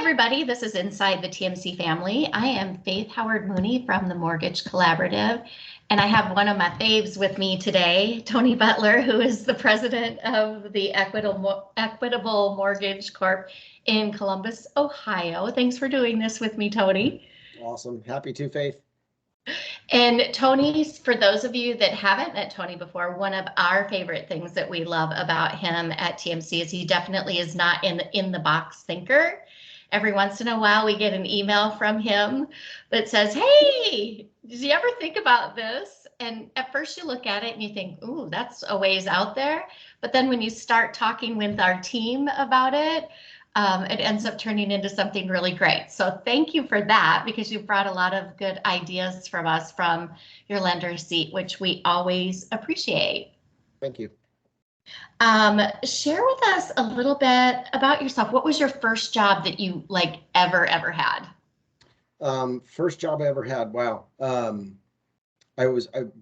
everybody, this is Inside the TMC Family. I am Faith Howard-Mooney from the Mortgage Collaborative, and I have one of my faves with me today, Tony Butler, who is the president of the Equitable Mortgage Corp in Columbus, Ohio. Thanks for doing this with me, Tony. Awesome. Happy to, Faith. And Tony, for those of you that haven't met Tony before, one of our favorite things that we love about him at TMC is he definitely is not in the box thinker. Every once in a while, we get an email from him that says, hey, did you ever think about this? And at first you look at it and you think, ooh, that's a ways out there. But then when you start talking with our team about it, it ends up turning into something really great. So thank you for that, because you brought a lot of good ideas from us from your lender seat, which we always appreciate. Thank you. Share with us a little bit about yourself. What was your first job that you ever had? First job I ever had. Wow. I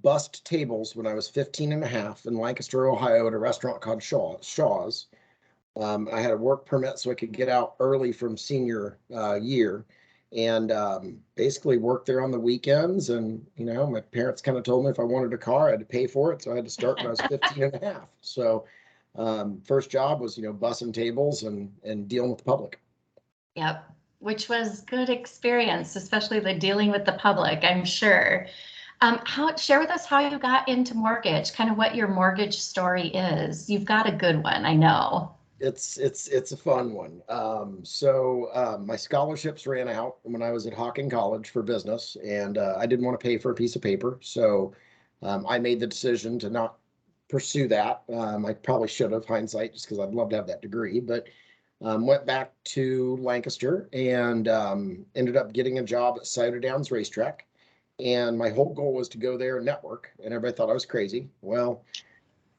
bussed tables when I was 15 and a half in Lancaster, Ohio at a restaurant called Shaw's. I had a work permit so I could get out early from senior year, and basically worked there on the weekends. And, my parents kind of told me if I wanted a car, I had to pay for it. So I had to start when I was 15 and a half. So first job was, bussing tables and dealing with the public. Yep. Which was good experience, especially the dealing with the public, I'm sure. Share with us how you got into mortgage, kind of what your mortgage story is. You've got a good one, I know. It's a fun one. So my scholarships ran out when I was at Hawking College for business, and I didn't want to pay for a piece of paper. So I made the decision to not pursue that. I probably should have, hindsight, just because I'd love to have that degree, but went back to Lancaster and ended up getting a job at Cider Downs Racetrack. And my whole goal was to go there and network, and everybody thought I was crazy. Well,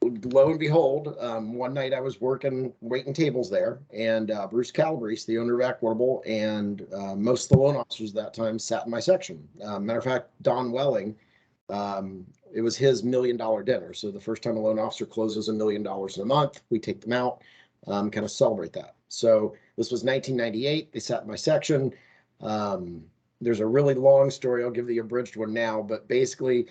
lo and behold, one night I was waiting tables there, and Bruce Calabrese, the owner of Equitable, and most of the loan officers at that time sat in my section. Matter of fact, Don Welling, it was his $1 million dinner. So the first time a loan officer closes $1 million in a month, we take them out, kind of celebrate that. So this was 1998. They sat in my section. There's a really long story. I'll give the abridged one now, but basically,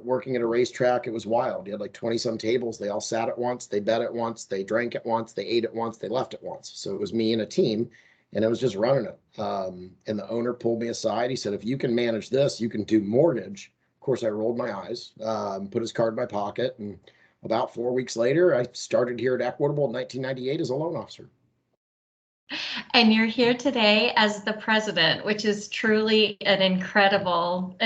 working at a racetrack, it was wild. You had like 20 some tables. They all sat at once. They bet at once. They drank at once. They ate at once. They left at once. So it was me and a team, and it was just running it. And the owner pulled me aside. He said, if you can manage this, you can do mortgage. Of course, I rolled my eyes, put his card in my pocket. And about 4 weeks later, I started here at Equitable in 1998 as a loan officer. And you're here today as the president, which is truly an incredible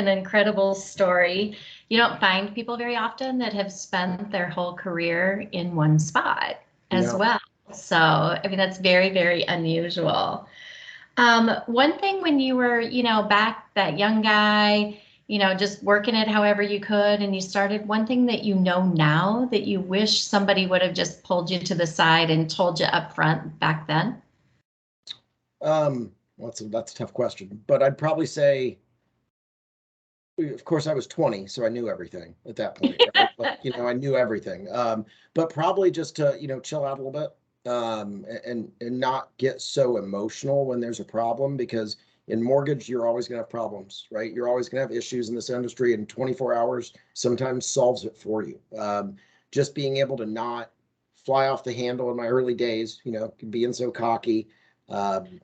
story. You don't find people very often that have spent their whole career in one spot as well. So, that's very, very unusual. One thing when you were, back that young guy, just working it however you could, and you started, one thing that now that you wish somebody would have just pulled you to the side and told you up front back then? That's a tough question, but I'd probably say, of course, I was 20, so I knew everything at that point. Right? But, I knew everything. But probably just to, chill out a little bit, and not get so emotional when there's a problem, because in mortgage, you're always going to have problems, right? You're always going to have issues in this industry, and 24 hours sometimes solves it for you. Just being able to not fly off the handle in my early days, being so cocky.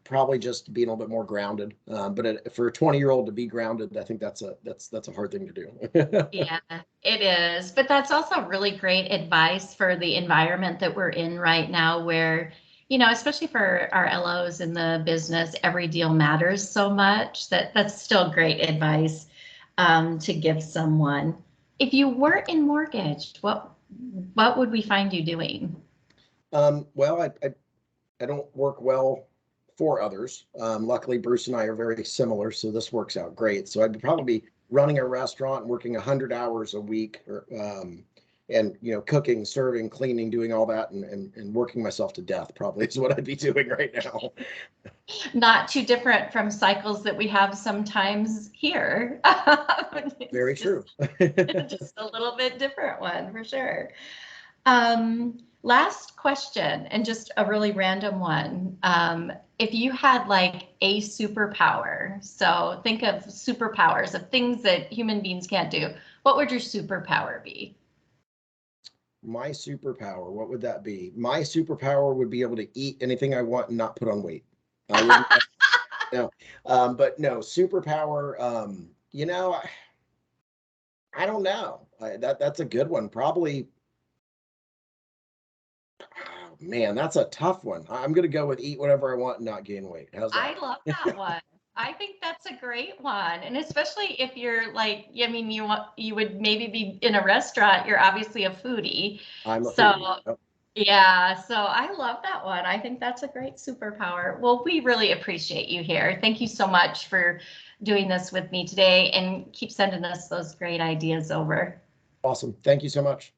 Probably just being a little bit more grounded. But for a 20-year-old to be grounded, I think that's a hard thing to do. Yeah, it is. But that's also really great advice for the environment that we're in right now, where, especially for our LOs in the business, every deal matters so much. That's still great advice to give someone. If you weren't in mortgage, what would we find you doing? Well, I don't work well for others. Luckily, Bruce and I are very similar, so this works out great. So I'd probably be running a restaurant, working 100 hours a week, and cooking, serving, cleaning, doing all that, and working myself to death probably is what I'd be doing right now. Not too different from cycles that we have sometimes here. Very true. Just a little bit different one for sure. Last question, and just a really random one. If you had like a superpower, so think of superpowers of things that human beings can't do, what would your superpower be? My superpower, what would that be? My superpower would be able to eat anything I want and not put on weight. I wouldn't, no, but no, superpower, I don't know. That's a good one. Probably, oh, man, that's a tough one. I'm gonna go with eat whatever I want and not gain weight. How's that? I love that one. I think that's a great one. And especially if you're like, I mean, you would maybe be in a restaurant, you're obviously a foodie. I'm a So foodie. Yep. yeah, so I love that one. I think that's a great superpower. Well, we really appreciate you here. Thank you so much for doing this with me today, and keep sending us those great ideas over. Awesome. Thank you so much.